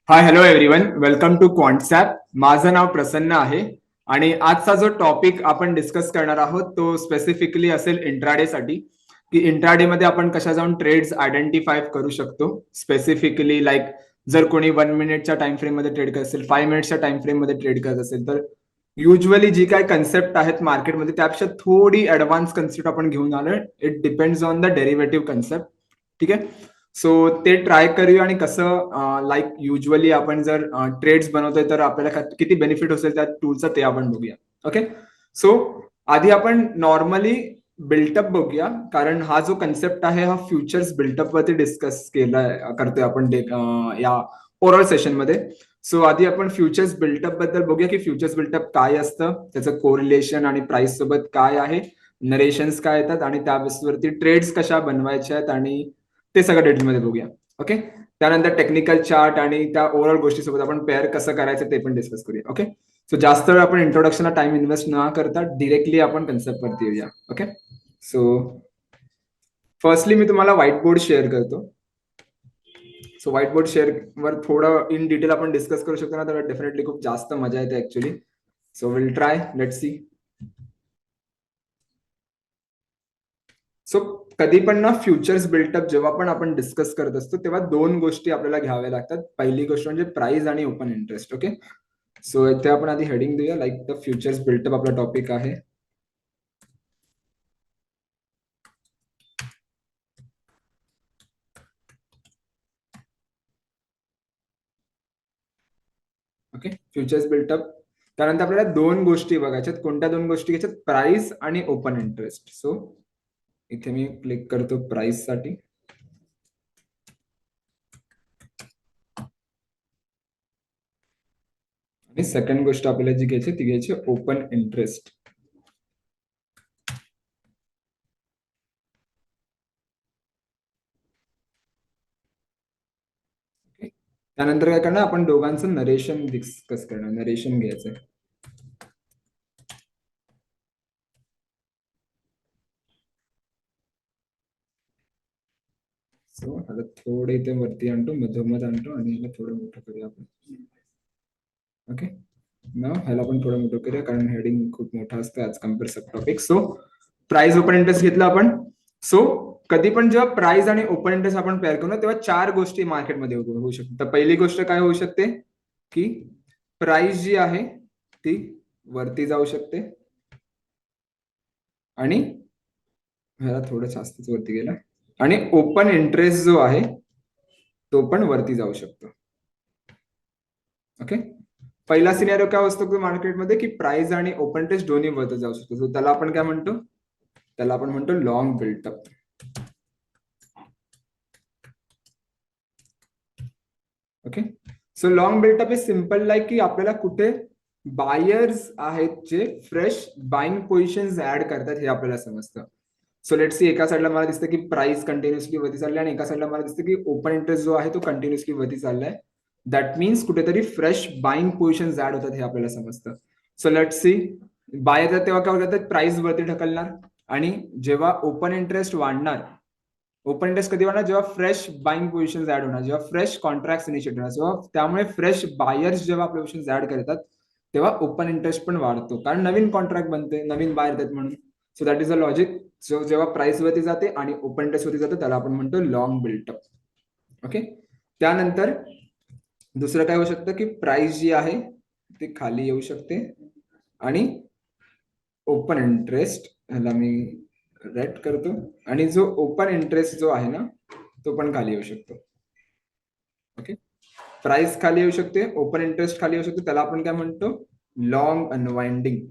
High hello everyone, welcome to Quantsapp. माझं नाव प्रसन्न आहे आणि आजचा जो टॉपिक आपण डिस्कस करणार आहोत तो स्पेसिफिकली असेल इंट्राडे साठी, की इंट्राडे मध्ये आपण कशा जाऊन ट्रेड्स आयडेंटिफाय करू शकतो. स्पेसिफिकली लाईक जर कोणी 1 मिनिटच्या टाइम फ्रेम मध्ये ट्रेड करत असेल, 5 मिनिटच्या टाइम फ्रेम मध्ये ट्रेड करत असेल, तर युजली जी काय कन्सेप्ट आहेत मार्केटमध्ये त्यापेक्षा थोडी ऍडव्हान्स कन्सेप्ट आपण घेऊन आलोय. It depends on the derivative concept. ठीक आहे, सो ते ट्राय करूया आणि कसं लाईक युजली आपण जर ट्रेड्स बनवतोय तर आपल्याला किती बेनिफिट असेल त्या टूलचा ते आपण बघूया. ओके, सो आधी आपण नॉर्मली बिल्टअप बघूया, कारण हा जो कन्सेप्ट आहे हा फ्युचर्स बिल्टअप वरती डिस्कस केलाय करतोय आपण या ओरल सेशन मध्ये. सो आधी आपण फ्युचर्स बिल्टअप बद्दल बघूया की फ्युचर्स बिल्टअप काय असतं, त्याचं कोरिलेशन आणि प्राइस सोबत काय आहे, नरेशन्स काय येतात आणि त्या बेसवरती ट्रेड्स कशा बनवायच्या आहेत आणि ते सगळं डिटेलमध्ये बघूया. ओके, त्यानंतर टेक्निकल चार्ट आणि त्या ओव्हरऑल गोष्टीसोबत आपण पेअर कसं करायचं ते पण डिस्कस करूया. ओके, सो जास्त वेळ आपण इंट्रोडक्शनला टाइम इन्व्हेस्ट न करता डिरेक्टली आपण कन्सेप्ट वरती येऊया. ओके, सो फर्स्टली मी तुम्हाला व्हाईट बोर्ड शेअर करतो. सो व्हाईट बोर्ड शेअर वर थोडं इन डिटेल आपण डिस्कस करू शकतो ना, तर डेफिनेटली खूप जास्त मजा येते actually. So will try, let's see. So कधी पण ना फ्युचर्स बिल्टअप जेव्हा पण आपण डिस्कस करत असतो तेव्हा दोन गोष्टी आपल्याला घ्याव्या लागतात. पहिली गोष्ट म्हणजे प्राइस आणि ओपन इंटरेस्ट. ओके, सो इथे आपण आधी हेडिंग देऊया, लाईक द फ्युचर्स बिल्टअप आपला टॉपिक आहे. Okay, futures built up. त्यानंतर आपल्याला दोन गोष्टी बघायच्यात. कोणत्या दोन गोष्टी घ्यायच्यात? प्राइस आणि ओपन इंटरेस्ट. सो इथे मी क्लिक करतो प्राइस साठी. आणि सेकंड गोष्ट आपल्याला जी घ्यायची ती घ्यायची ओपन इंटरेस्ट. त्यानंतर काय करणार, आपण दोघांचं नरेशन डिस्कस करणार. नरेशन घ्यायचं. सो आता थोडे इथे वरती आणतो, मधोमध आणतो आणि ह्याला थोडं मोठं करूया आपण. ओके, ना ह्याला पण थोडं मोठं करूया कारण हेडिंग खूप मोठा असतं as compare sub topic. So price open interest घेतला आपण. सो कधी पण जेव्हा प्राइस आणि ओपन इंटरेस्ट आपण पेअर करू तेव्हा चार गोष्टी मार्केटमध्ये होऊ शकतात. तर पहिली गोष्ट काय होऊ शकते की प्राइस जी आहे ती वरती जाऊ शकते आणि ह्याला थोडं जास्तच वरती गेला आणि ओपन इंटरेस्ट जो आहे तो पण वरती जाऊ शकतो. ओके, पहिला सिनेरिओ काय असतो मार्केटमध्ये की प्राइस आणि ओपन इंटरेस्ट दोन्ही वरती जाऊ शकतो. सो त्याला आपण काय म्हणतो, त्याला आपण म्हणतो long built up. Okay, so long built up is simple like की आपल्याला कुठे बायर्स आहेत जे फ्रेश बाइंग पोझिशन ऍड करतात हे आपल्याला समजतं. सो लेट्स सी, एका साईडला मला दिसतं की प्राइस कंटिन्युअसली वरती चालली आणि एका साईडला मला दिसतं की ओपन इंटरेस्ट जो आहे तो कंटिन्युअसली वरती चाललाय. दॅट मीन्स कुठेतरी फ्रेश बाइंग पोझिशन ऍड होतात हे आपल्याला समजतं. सो लेट्स सी, बाय येतात तेव्हा काय करतात, प्राइस वरती ढकलणार आणि जेव्हा ओपन इंटरेस्ट वाढणार, ओपन इंटरेस्ट कधी वाढणार जेव्हा फ्रेश बाइंग पोझिशन ऍड होणार, जेव्हा फ्रेश कॉन्ट्रॅक्ट इनिशिएट होणार, जेव्हा त्यामुळे फ्रेश बायर्स जेव्हा आपल्या पोझिशन ऍड करतात तेव्हा ओपन इंटरेस्ट पण वाढतो कारण नवीन कॉन्ट्रॅक्ट बनते, नवीन बायर येतात म्हणून. So that is a logic. So जेव्हा प्राइस वरती जाते आणि ओपन इंटरेस्ट वरती जाते त्याला आपण म्हणतो लॉंग बिल्टअप. ओके, त्यानंतर दुसरं काय होऊ शकतं की प्राइस जी आहे ती खाली येऊ शकते आणि ओपन इंटरेस्ट ह्याला मी रेड करतो आणि जो ओपन इंटरेस्ट जो आहे ना तो पण खाली येऊ शकतो. ओके, प्राइस खाली येऊ शकते, ओपन इंटरेस्ट खाली येऊ शकतो, त्याला आपण काय म्हणतो long unwinding.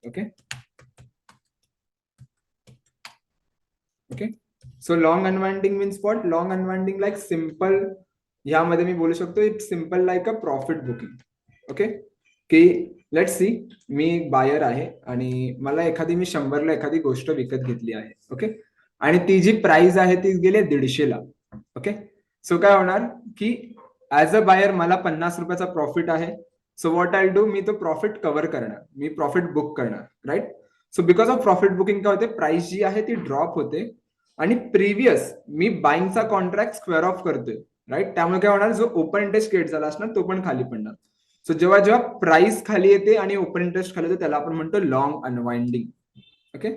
Okay okay, so long unwinding means what? Long unwinding like simple, ह्यामध्ये मी बोलू शकतो it's simple like a profit booking. Okay, की लेट्स सी, मी बायर आहे आणि मला मी 100ला एखादी गोष्ट विकत घेतली आहे. ओके, आणि ती जी प्राइस आहे ती गेली 150ला. ओके, सो काय होणार की ऍज अ बायर मला 50 रुपयाचा प्रॉफिट आहे. सो व्हॉट आय डू, मी तो प्रॉफिट कव्हर करणार, मी प्रॉफिट बुक करणार. Right, so because of profit booking काय होते, प्राइस जी आहे ती ड्रॉप होते आणि प्रिव्हियस मी बाइंगचा कॉन्ट्रॅक्ट स्क्वेअर ऑफ करतोय. राईट. त्यामुळे काय होणार, जो ओपन इंटरेस्ट क्रिएट झाला असणार तो पण खाली पडणार. सो जेव्हा जेव्हा प्राइस खाली येते आणि ओपन इंटरेस्ट खाली येते त्याला आपण म्हणतो लॉंग अनवाइंडिंग. ओके.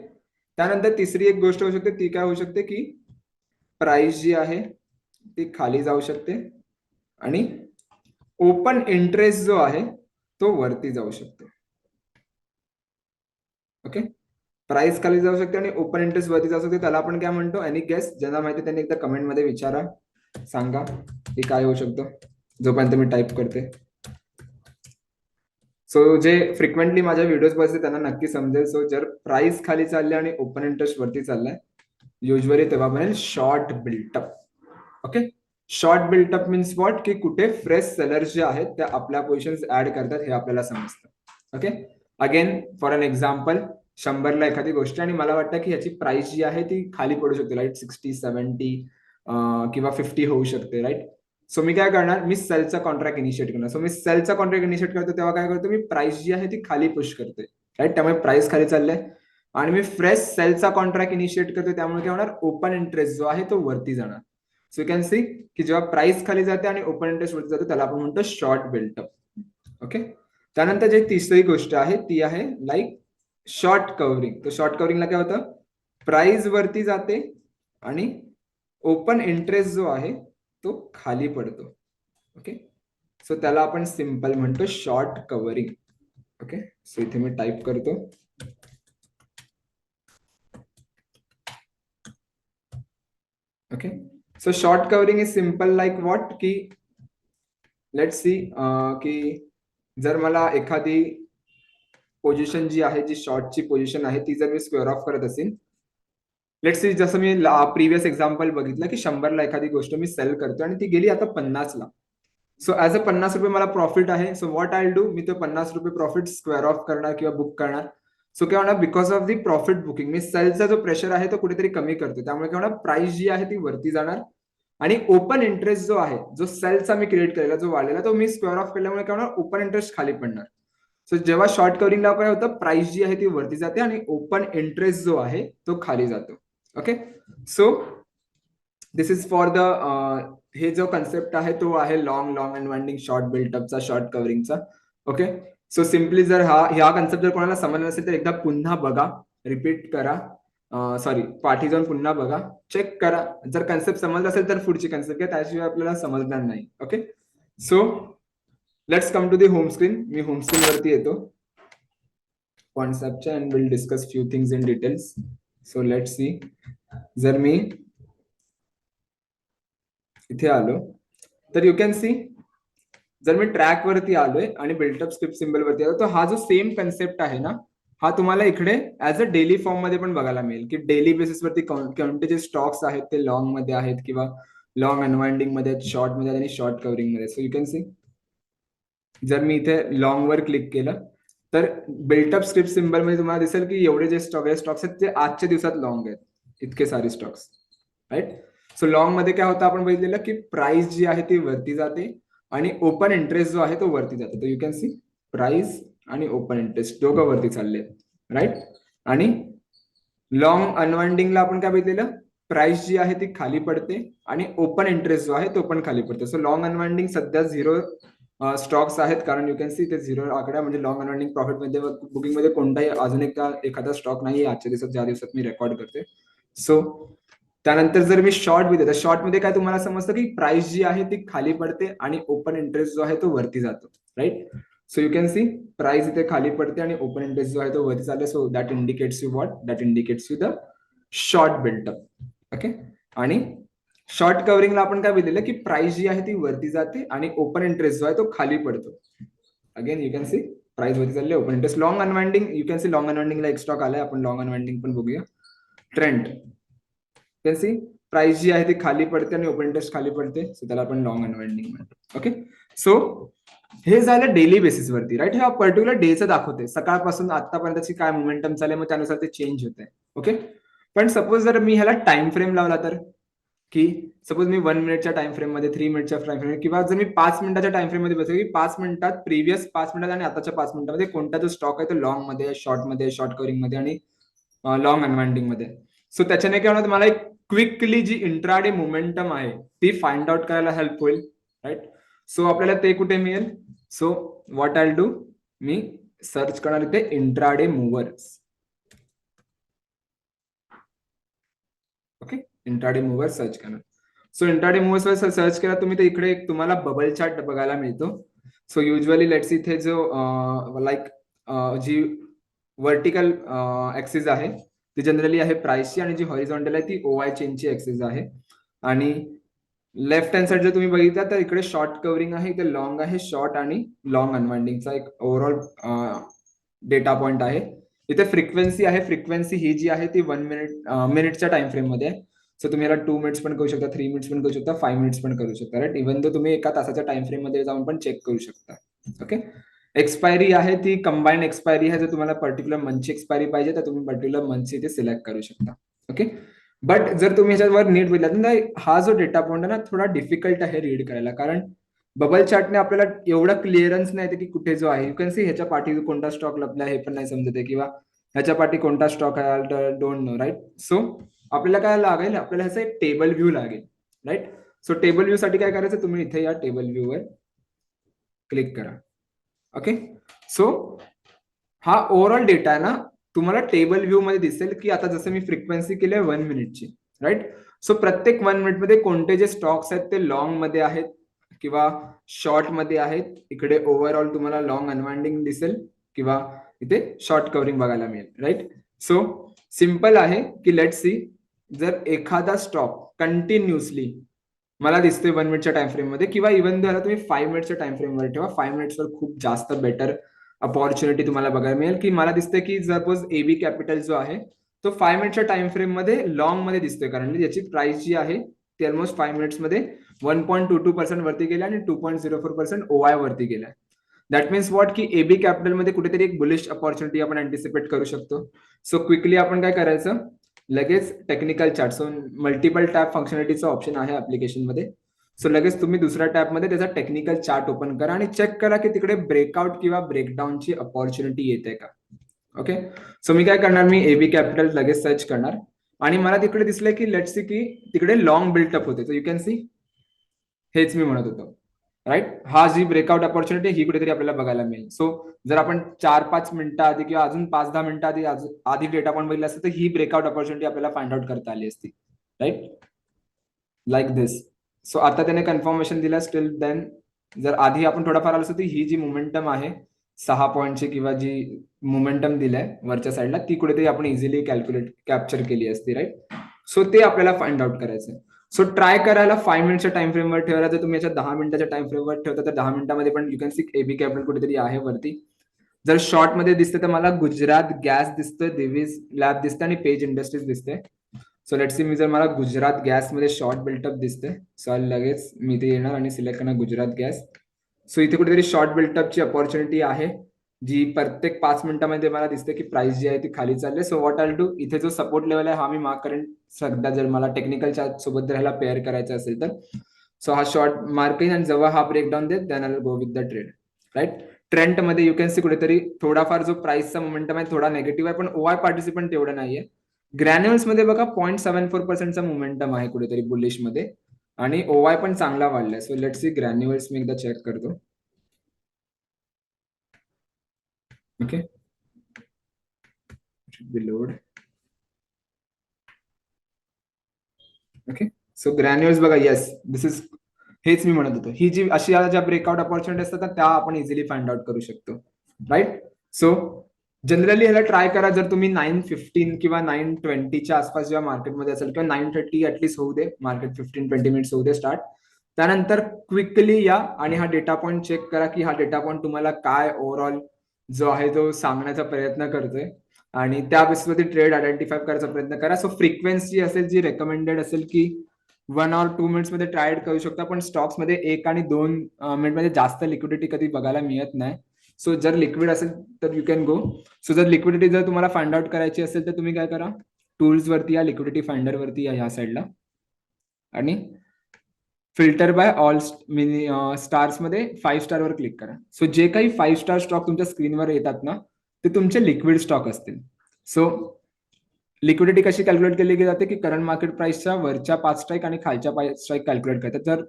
त्यानंतर तिसरी एक गोष्ट होऊ शकते, ती काय होऊ शकते की प्राइस जी आहे ती खाली जाऊ शकते आणि ओपन इंटरेस्ट जो आहे तो वरती जाऊ शकतो. ओके. प्राइस खाली जाऊ शकते आणि ओपन इंटरेस्ट वरती जाऊ शकते, त्याला आपण काय म्हणतो? Any guess? ज्यांना माहिती त्यांनी एकदा कमेंट मध्ये विचारा, सांगा की काय होऊ शकतं जोपर्यंत मी टाईप करते. सो जे फ्रिक्वेंटली माझ्या व्हिडिओज बघते त्यांना नक्की समजेल. सो जर प्राइस खाली चालले आणि ओपन इंटरेस्ट वरती चाललाय युजली तेव्हा बनेल short built up. Okay. Short built up means what, की कुठे फ्रेश सेलर्स जे आहेत त्या आपल्या पोझिशन्स ऍड करतात हे आपल्याला समजतं. Okay. Again for an example, 100ला एखादी गोष्ट आणि मला वाटतं की याची प्राइस जी आहे ती खाली पडू शकते, राईट. 60, 70 किंवा 50 होऊ शकते, राईट. सो मी काय करणार, मी सेलचा कॉन्ट्रॅक्ट इनिशिएट करणार. सो मी सेलचा कॉन्ट्रॅक्ट इनिशिएट करतो तेव्हा काय करतो, मी प्राइस जी आहे ती खाली पुश करते, राईट. त्यामुळे प्राइस खाली चाललंय आणि मी फ्रेश सेलचा कॉन्ट्रॅक्ट इनिशिएट करतो त्यामुळे काय होणार, ओपन इंटरेस्ट जो आहे तो वरती जाणार. सो यू कॅन सी की जेव्हा प्राइस खाली जाते आणि ओपन इंटरेस्ट वरती जातो त्याला आपण म्हणतो शॉर्ट बिल्टअप. ओके. त्यानंतर जी तिसरी गोष्ट आहे ती आहे लाईक शॉर्ट कव्हरिंग. तर शॉर्ट कव्हरिंगला काय होतं, प्राइस वरती जाते आणि ओपन इंटरेस्ट जो आहे तो खाली पडतो. ओके. सो त्याला आपण सिंपल म्हणतो शॉर्ट कव्हरिंग. ओके. सो इथे मी टाईप करतो. Okay. So short covering is simple like what, की लेट्स सी की जर मला एखादी पोझिशन जी आहे, जी शॉर्टची पोझिशन आहे ती जर मी स्क्वेअर ऑफ करत असेल, लेट्स सी जसं मी प्रिव्हियस एक्झाम्पल बघितलं की 100ला एखादी गोष्ट मी सेल करतो आणि ती गेली आता 50ला. सो ऍज अ 50 रुपये मला प्रॉफिट आहे. सो व्हॉट आय डू, मी तो 50 रुपये प्रॉफिट स्क्वेअर ऑफ करणार किंवा बुक करणार. सो काय होणार, because of the profit booking मी सेलचा जो प्रेशर आहे तो कुठेतरी कमी करतो, त्यामुळे काय होणार, प्राइस जी आहे ती वरती जाणार आणि ओपन इंटरेस्ट जो आहे, जो सेलचा मी क्रिएट केलेला जो वाढलेला तो मी स्क्वेअर ऑफ केल्यामुळे काय होणार, ओपन इंटरेस्ट खाली पडणार. सो जेव्हा शॉर्ट कव्हरिंगला काय होतं, प्राइस जी आहे ती वरती जाते आणि ओपन इंटरेस्ट जो आहे तो खाली जातो. Okay. So this is for the हे जो कन्सेप्ट आहे तो आहे लॉंग अनवाइंडिंग शॉर्ट बिल्टअपचा, शॉर्ट कव्हरिंगचा. ओके. सो सिम्पली जर ह्या कन्सेप्ट जर कोणाला समजलं नसेल तर एकदा पुन्हा बघा, रिपीट करा, सॉरी पाठी जाऊन पुन्हा बघा, चेक करा. जर कन्सेप्ट समजला असेल तर पुढची कन्सेप्ट घ्या, त्याशिवाय आपल्याला समजणार नाही. Okay. So let's come to the home screen. मी होम स्क्रीन वरती येतो कॉन्सेप्टच्या and will discuss few things in details. So let's see, जर मी इथे आलो तर यू कॅन सी, जर मी ट्रॅक वरती आलोय आणि बिल्टअप स्क्रिप्ट सिम्बल वरती आलो तर हा जो सेम कन्सेप्ट आहे ना, हा तुम्हाला इकडे ऍज अ डेली फॉर्म मध्ये पण बघायला मिळेल की डेली बेसिस वरती कोणते जे स्टॉक्स आहेत ते लॉंग मध्ये आहेत किंवा लॉंग अनवाइंडिंग मध्ये आहेत, शॉर्ट मध्ये आणि शॉर्ट कव्हरिंग मध्ये. सो यू कॅन सी, जर मी इथे लॉंग वर क्लिक केलं तर बिल्टअप स्क्रिप्ट सिम्बल मध्ये तुम्हाला दिसेल की एवढे जे स्टॉक्स आहेत ते आजच्या दिवसात लॉंग आहेत, इतके सारे स्टॉक्स, राईट. सो लॉंग मध्ये काय होतं, आपण बघितलेलं की प्राइस जी आहे ती वरती जाते आणि ओपन इंटरेस्ट जो आहे तो वरती जातो. तर यू कॅन सी प्राइस आणि ओपन इंटरेस्ट दोघं वरती चालले, राईट. आणि लॉंग अनवाइंडिंगला आपण काय बघितलेलं, प्राइस जी आहे ती खाली पडते आणि ओपन इंटरेस्ट जो आहे तो पण खाली पडतो. सो लॉंग अनवाइंडिंग सध्या 0 स्टॉक्स आहेत, कारण यू कॅन सी ते 0 आकडा म्हणजे लॉंग अनवाइंडिंग प्रॉफिट मध्ये बुकिंग मध्ये कोणताही अजून एखादा स्टॉक नाही आजच्या दिवसात, ज्या दिवसात मी रेकॉर्ड करते. सो त्यानंतर जर मी शॉर्ट बघितलं तर शॉर्ट मध्ये काय तुम्हाला समजतं की प्राइस जी आहे ती खाली पडते आणि ओपन इंटरेस्ट जो आहे तो वरती जातो, right. So you can see price इथे खाली पडते आणि ओपन इंटरेस्ट जो आहे तो वरती चालले. So that indicates you what, that indicates you the short built up. Okay. आणि शॉर्ट कव्हरिंगला आपण काय बघितलेलं की प्राइस जी आहे ती वरती जाते आणि ओपन इंटरेस्ट जो आहे तो खाली पडतो. Again you can see price वरती चालले, open interest. Long unwinding, you can see long अनवाइंडिंगला एक स्टॉक आलाय, आपण लॉंग अनवाइंडिंग पण बघूया. ट्रेंड, कॅन सी प्राइस जी आहे ती खाली पडते आणि ओपन इंटरेस्ट खाली पडते, सो त्याला आपण लॉंग अनवाइंडिंग म्हणतो. ओके. सो हे झालं डेली बेसिस वरती, राईट. हे पर्टिक्युलर डेचं दाखवते, सकाळपासून आतापर्यंतची काय मोमेंटम चालले, मग त्यानुसार ते चेंज होते. ओके. पण सपोज जर मी ह्याला टाइम फ्रेम लावला तर, की सपोज मी 1 मिनिटच्या टाइम फ्रेम मध्ये, 3 मिनिटच्या टाइम फ्रेम किंवा जर मी 5 मिनिटाच्या टाइम फ्रेम मध्ये बसलो की 5 मिनिटात, प्रिव्हियस 5 मिनिटात आणि आताच्या 5 मिनिटामध्ये कोणता जो स्टॉक आहे तो लॉंग मध्ये, शॉर्ट मध्ये, शॉर्ट कव्हरिंग मध्ये आणि लॉंग अनवाइंडिंग मध्ये. सो त्याच्याने काय होणार, तुम्हाला एक क्विकली जी इंट्राडे मोमेंटम आहे ती फाइंड आउट करायला हेल्प होईल, राईट. सो आपल्याला ते कुठे मिळेल? So what I do, me search करणार इथे intraday movers. Okay, intraday mover search करणार. सो इंट्राडे मूव्हर्स वर सर्च केला तुम्ही तर इकडे तुम्हाला बबल चार्ट बघायला मिळतो. सो युजली लेट्स इथे जो लाईक जी व्हर्टिकल ऍक्सिस आहे ती जनरली आहे प्राइसची, आणि जी हॉरिझॉन्टल आहे ती ओआय चेनची ऍक्सिस आहे. आणि लेफ्ट हँड साइड जर तुम्ही बघितला तर इकडे शॉर्ट कव्हरिंग आहे, इथे लॉंग आहे, शॉर्ट आणि लॉंग अनवाइंडिंगचा एक ओव्हरऑल डेटा पॉइंट आहे. इथे फ्रिक्वेन्सी आहे, फ्रिक्वेन्सी ही जी आहे ती 1 मिनिटच्या टाइम फ्रेम मध्ये आहे. सो तुम्ही याला 2 मिनिट्स पण करू शकता, 3 मिनिट्स पण करू शकता, 5 मिनिट्स पण करू शकता, राईट. इव्हन दो तुम्ही एका तासाच्या टाइम फ्रेम मध्ये जाऊन पण चेक करू शकता. ओके. एक्सपायरी आहे ती कंबाईंड एक्सपायरी आहे. जर तुम्हाला पर्टिक्युलर मंथची एक्सपायरी पाहिजे तर तुम्ही पर्टिक्युलर मंथची इथे सिलेक्ट करू शकता. ओके. बट जर तुम्ही ह्याच्यावर नीट बघितला तर हा जो डेटा पॉइंट आहे ना थोडा डिफिकल्ट आहे रीड करायला, कारण बबल चार्टने आपल्याला एवढा क्लिअरन्स नाही येते की कुठे जो आहे. यू कॅन सी ह्याच्या पाठी कोणता स्टॉक लपला हे पण नाही समजत आहे, किंवा ह्याच्या पाठी कोणता स्टॉक आहे, डोंट नो, राईट. सो आपल्याला काय लागेल, आपल्याला ह्याचा एक टेबल व्ह्यू लागेल, राईट. सो टेबल व्ह्यू साठी काय करायचं, तुम्ही इथे या टेबल व्ह्यू वर क्लिक करा. ओके. सो हा ओव्हरऑल डेटा आहे ना तुम्हाला टेबल व्ह्यू मध्ये दिसेल की आता जसं मी फ्रिक्वेन्सी केली आहे 1 मिनिटची, राईट. सो प्रत्येक 1 मिनिट मध्ये कोणते जे स्टॉक्स आहेत ते लॉंग मध्ये आहेत किंवा शॉर्ट मध्ये आहेत. इकडे ओव्हरऑल तुम्हाला लॉंग अनवाइंडिंग दिसेल किंवा इथे शॉर्ट कव्हरिंग बघायला मिळेल, राईट. सो सिम्पल आहे की लेट्स सी, जर एखादा स्टॉक कंटिन्युअसली मला दिसतोय 1 मिनिटच्या टाइम फ्रेम मध्ये, किंवा इव्हन जर तुम्ही 5 मिनिटच्या टाइम फ्रेम वर ठेवा, 5 मिनिट्सवर खूप जास्त बेटर अपॉर्च्युनिटी तुम्हाला बघायला मिळेल. की मला दिसतंय की सपोज एबी कॅपिटल जो आहे तो 5 मिनिटच्या टाइम फ्रेम मध्ये लॉंग मध्ये दिसतोय, कारण याची प्राइस जी आहे ती ऑलमोस्ट 5 मिनिट्स मध्ये 1.22% वरती गेल्या आणि 2.04% ओआय वरती गेल्या. दॅट मीन्स वॉट की एबी कॅपिटल मध्ये कुठेतरी एक बुलिश अपॉर्च्युनिटी आपण अँटिसिपेट करू शकतो. सो क्विकली आपण काय करायचं, लगेच technical chart, so multiple tap फंक्शनॅलिटीचा ऑप्शन आहे ऍप्लिकेशन मध्ये. सो लगेच तुम्ही दुसऱ्या टॅब मध्ये त्याचा टेक्निकल चार्ट ओपन करा आणि चेक करा की तिकडे ब्रेकआउट किंवा ब्रेकडाऊनची अपॉर्च्युनिटी येते का. ओके. सो मी काय करणार, मी एबी कॅपिटल लगेच सर्च करणार आणि मला तिकडे दिसलंय की लेट्स सी की तिकडे लॉंग बिल्टअप होते. सो यू कॅन सी, हेच मी म्हणत होतो, राईट. हा जी ब्रेकआउट अपॉर्च्युनिटी ही कुठेतरी आपल्याला बघायला मिळेल. सो जर आपण 4-5 मिनिटं आधी किंवा अजून 5-10 मिनिटं आधी डेटा पॉईंट बघितला असतं तर ही ब्रेकआउट अपॉर्च्युनिटी आपल्याला फाइंड आउट करता आली असती, राईट, लाईक दिस. सो आता त्याने कन्फर्मेशन दिला. स्टील देन जर आधी आपण थोडाफार आलो असतो, ही जी मोमेंटम आहे 6 पॉईंटची किंवा जी मोमेंटम दिलाय वरच्या साईडला ती कुठेतरी आपण इझिली कॅप्चर केली असती, राईट. सो ते आपल्याला फाइंड आउट करायचं. सो ट्राय करायला 5 मिनिटच्या टाइम फ्रेमवर ठेवायला. जर तुम्ही याच्या 10 मिनिटाच्या टाइम फ्रेमवर ठेवता तर 10 मिनिटांमध्ये पण you can see A B capital कुठेतरी आहे वरती. जर शॉर्ट मध्ये दिसते तर मला गुजरात गॅस दिसतोय, दिवीज लॅब दिसते आणि पेज इंडस्ट्रीज दिसते. सो लेट्स सी, मी जर मला गुजरात गॅस मध्ये शॉर्ट बिल्टअप दिसते, सो लगेच मी इथे येणार आणि सिलेक्ट करणार गुजरात गॅस. सो इथे कुठेतरी शॉर्ट बिल्टअपची अपॉर्च्युनिटी आहे जी प्रत्येक 5 मिनिटांमध्ये मला दिसते की प्राइस जी आहे ती खाली चालली. सो व्हॉट आय डू, इथे जो सपोर्ट लेवल आहे हा मी मार्क करेन सध्या, जर मला टेक्निकल चार्ट सोबत जर ह्याला पेअर करायचं असेल तर. सो हा शॉर्ट मार्क येईल आणि जेव्हा हा ब्रेकडाऊन देत then I go with the trade, right. Trend मध्ये यू कॅन सी कुठेतरी थोडाफार जो प्राइसचा मोमेंटम आहे थोडा नेगेटिव्ह आहे, पण ओआय पार्टिसिपंट तेवढं नाहीये. ग्रॅन्युअल्स मध्ये बघा 0.74%चा मोमेंटम आहे कुठेतरी बुलिश मध्ये, आणि ओआय पण चांगला वाढलाय. सो लेट्स सी ग्रॅन्युअल्स मी एकदा चेक करतो. Okay, load. Okay. So granules बघा, येस दिस इज, हेच मी म्हणत होतो, ही जी अशी ज्या ब्रेकआउट अपॉर्च्युनिटी असतात त्या आपण इझिली फाइंड आउट करू शकतो, राईट. सो जनरली ह्याला ट्राय करा. जर तुम्ही 9:15 किंवा 9:20च्या आसपास जेव्हा मार्केटमध्ये असेल किंवा 9:30 ऍटलीस्ट होऊ दे, मार्केट 15-20 मिनिट्स होऊ दे स्टार्ट, त्यानंतर क्विकली या आणि हा डेटा पॉईंट चेक करा की हा डेटा पॉईंट तुम्हाला काय ओव्हरऑल जो आहे तो सांगण्याचा प्रयत्न करतोय, आणि त्या बेसिसवरती ट्रेड आयडेंटिफाय करायचा प्रयत्न करा. सो फ्रिक्वेन्सी असेल जी रेकमेंडेड असेल की 1 or 2 मिनिट्स मध्ये ट्रायड करू शकता, पण स्टॉक्स मध्ये 1 आणि 2 मिनिट मध्ये जास्त लिक्विडिटी कधी बघायला मिळत नाही. सो जर लिक्विड असेल तर यू कॅन गो. सो जर लिक्विडिटी जर तुम्हाला फाइंड आउट करायची असेल तर तुम्ही काय करा, टूल्स वरती या, लिक्विडिटी फाइंडर वरती या ह्या साईडला, आणि फिल्टर बाय ऑल स्टार्स मध्ये 5 स्टार वर क्लिक करा. सो जे काही 5 स्टार स्टॉक तुमच्या स्क्रीनवर येतात ना ते तुमचे लिक्विड स्टॉक असतील. सो लिक्विडिटी कशी कॅल्क्युलेट केली जाते की करंट मार्केट प्राइसच्या वरच्या 5 स्ट्राईक आणि खालच्या 5 स्ट्राईक कॅल्क्युलेट करतात. जर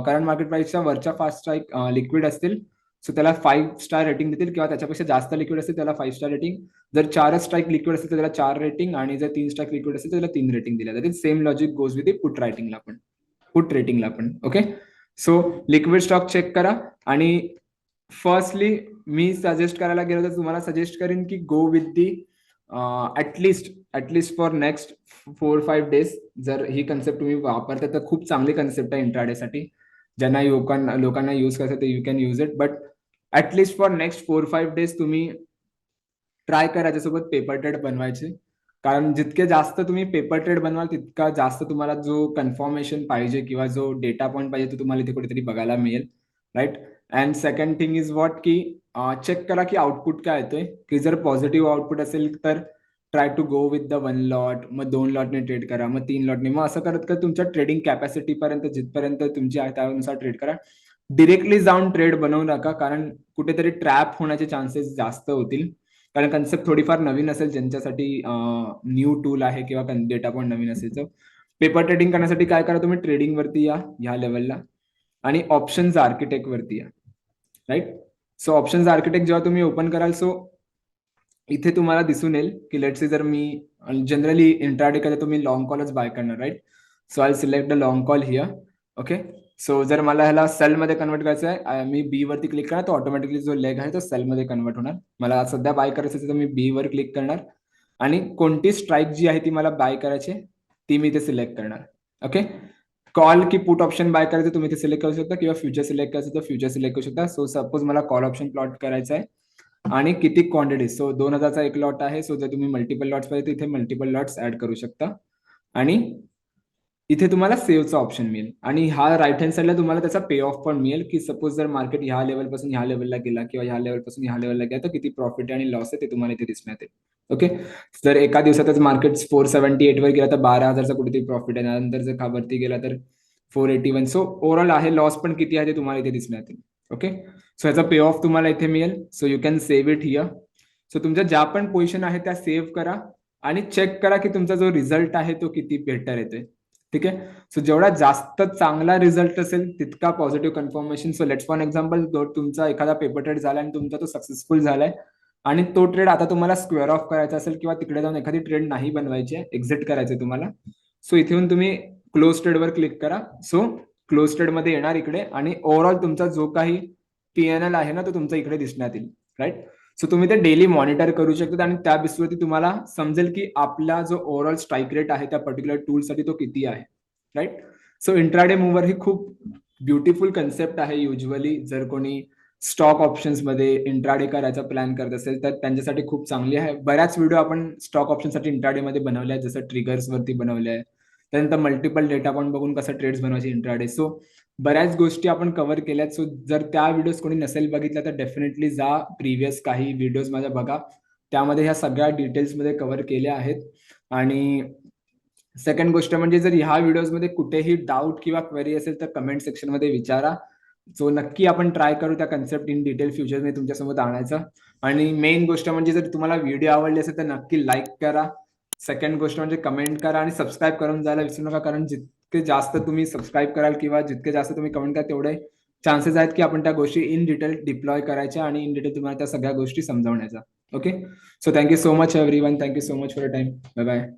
करंट मार्केट प्राइसच्या वरच्या 5 स्ट्राईक लिक्विड असतील सो त्याला 5 स्टार रेटिंग देतील किंवा त्याच्यापेक्षा जास्त लिक्विड असेल त्याला 5 स्टार रेटिंग. जर 4 स्ट्राईक लिक्विड असेल तर त्याला 4 रेटिंग आणि जर 3 स्ट्राईक लिक्विड असेल तर त्याला 3 रेटिंग दिल्या जातील. Same logic goes with put रायटिंगला पण, पुट रेटिंगला पण. Okay, so liquid stock check करा. आणि फर्स्टली मी सजेस्ट करायला गेलो तर तुम्हाला सजेस्ट करेन की go with the at least for next 4-5 days. जर ही कन्सेप्ट तुम्ही वापरता तर खूप चांगली कन्सेप्ट आहे इंट्राडे साठी. ज्यांना लोकांना युज करायचं तर you can use it. But at least for next 4-5 days तुम्ही ट्राय करा त्याच्यासोबत पेपर ट्रेड बनवायचे. कारण जितके जास्त तुम्ही पेपर ट्रेड बनवाल तितका जास्त तुम्हाला जो कन्फर्मेशन पाहिजे किंवा जो डेटा पॉईंट पाहिजे तो तुम्हाला इथे कुठेतरी बघायला मिळेल. Right. And second thing is what की चेक करा की आउटपुट काय येतोय. की जर पॉझिटिव्ह आउटपुट असेल तर try to go with the 1 lot, मग 2 लॉटने ट्रेड करा, मग 3 लॉटने. मग असं करत करत तुमच्या ट्रेडिंग कॅपॅसिटी पर्यंत जिथपर्यंत तुमची आहे त्यानुसार ट्रेड करा. डिरेक्टली जाऊन ट्रेड बनवू नका कारण कुठेतरी ट्रॅप होण्याचे चान्सेस जास्त होतील. कारण कन्सेप्ट थोडीफार नवीन असेल ज्यांच्यासाठी न्यू टूल आहे किंवा डेटा पॉईंट नवीन असेल तर पेपर ट्रेडिंग करण्यासाठी काय करा, तुम्ही ट्रेडिंग वरती या ह्या लेवलला आणि ऑप्शन्स आर्किटेक्ट वरती या. राईट. सो ऑप्शन्स आर्किटेक्ट जेव्हा तुम्ही ओपन कराल सो इथे तुम्हाला दिसून येईल की लेट्स से जर मी जनरली इंट्राडे करता तुम्ही लॉंग कॉलच बाय करणार. Right. So I select the long call here. Okay, so जर मला ह्याला सेल मध्ये कन्वर्ट करायचं आहे मी बी वरती क्लिक करणार तर ऑटोमॅटिकली जो लेग आहे तो सेल मध्ये कन्वर्ट होणार. मला सध्या बाय करायचं असेल तर मी बी वर क्लिक करणार आणि कोणती स्ट्राईक जी आहे ती मला बाय करायची ती मी इथे सिलेक्ट करणार. ओके, कॉल की पुट ऑप्शन बाय करायचं तुम्ही इथे सिलेक्ट करू शकता किंवा फ्युचर सिलेक्ट करायचं तर फ्युचर सिलेक्ट करू शकता. सो सपोज मला कॉल ऑप्शन प्लॉट करायचा आहे आणि किती क्वांटिटी. सो 2000चा एक लॉट आहे. सो जर तुम्ही मल्टिपल लॉट्स पाहिजे इथे मल्टिपल लॉट्स ऍड करू शकता आणि इथे तुम्हाला सेव्हचा ऑप्शन मिळेल आणि हा राईट हँड साईडला तुम्हाला त्याचा पे ऑफ पण मिळेल की सपोज जर मार्केट ह्या लेवल पासून ह्या लेवलला गेला किंवा ह्या लेवल पासून ह्या लेवलला गेला तर किती प्रॉफिट आणि लॉस आहे ते तुम्हाला इथे दिसण्यात येईल. ओके, जर एका दिवसातच मार्केट 478 वर गेला तर 12,000चा कुठेतरी प्रॉफिट आहे. त्यानंतर जर का वरती गेला तर 481. सो ओव्हरऑल आहे लॉस पण किती आहे ते तुम्हाला इथे दिसण्यात येईल. ओके, सो याचा पे ऑफ तुम्हाला इथे मिळेल. So you can save it here. So तुमच्या ज्या पण पोझिशन आहे त्या सेव्ह करा आणि चेक करा की तुमचा जो रिझल्ट आहे तो किती बेटर येतोय. ठीक आहे. सो जेवढा जास्त चांगला रिझल्ट असेल तितका positive confirmation. So let's for example तुमचा एखादा पेपर ट्रेड झाला आणि तुमचा तो सक्सेसफुल झालाय आणि तो ट्रेड आता तुम्हाला स्क्वेअर ऑफ करायचा असेल किंवा तिकडे जाऊन एखादी ट्रेड नाही बनवायची आहे, एक्झिट करायचंय तुम्हाला. सो इथे येऊन तुम्ही क्लोज ट्रेड वर क्लिक करा. सो क्लोज ट्रेड मध्ये येणार इकडे आणि ओव्हरऑल तुमचा जो काही पीएनएल आहे ना तो तुमचा इकडे दिसण्यात येईल. राईट. सो तुम्ही ते डेली मॉनिटर करू शकता आणि त्या बेसवरती तुम्हाला समजेल की आपला जो ओव्हरऑल स्ट्राईक रेट आहे त्या पर्टिक्युलर टूलसाठी तो किती आहे. राईट. सो इंट्राडे मूव्हर ही खूप ब्युटिफुल कन्सेप्ट आहे. युजली जर कोणी स्टॉक ऑप्शन्स मध्ये इंट्राडे करायचा प्लॅन करत असेल तर त्यांच्यासाठी खूप चांगली आहे. बऱ्याच व्हिडिओ आपण स्टॉक ऑप्शनसाठी इंट्राडे मध्ये बनवले आहेत, जसं ट्रिगर्स वरती बनवले आहे. त्यानंतर मल्टिपल डेटा पॉईंट बघून कसं ट्रेड्स बनवायचे इंट्राडे. सो बऱ्याच गोष्टी आपण कव्हर केल्यात. सो जर त्या व्हिडिओज कोणी नसेल बघितल्या तर डेफिनेटली जा प्रिव्हियस काही व्हिडिओज माझ्या बघा. त्यामध्ये ह्या सगळ्या डिटेल्समध्ये कव्हर केल्या आहेत. आणि सेकंड गोष्ट म्हणजे जर ह्या व्हिडिओजमध्ये कुठेही डाऊट किंवा क्वेरी असेल तर कमेंट सेक्शन मध्ये विचारा. सो नक्की आपण ट्राय करू त्या कन्सेप्ट इन डिटेल फ्युचरमध्ये तुमच्यासोबत आणायचा. आणि मेन गोष्ट म्हणजे जर तुम्हाला व्हिडिओ आवडली असेल तर नक्की लाईक करा. सेकंड गोष्ट म्हणजे कमेंट करा आणि सबस्क्राईब करून जायला विसरू नका. कारण जितके जास्त तुम्ही सबस्क्राईब कराल किंवा जितके जास्त तुम्ही कमेंट कराल तेवढे चान्सेस आहेत की आपण त्या गोष्टी इन डिटेल डिप्लॉय करायच्या आणि इन डिटेल तुम्हाला त्या सगळ्या गोष्टी समजावण्याचा. Okay, so thank you so much everyone. Thank you so much for your time. Bye bye.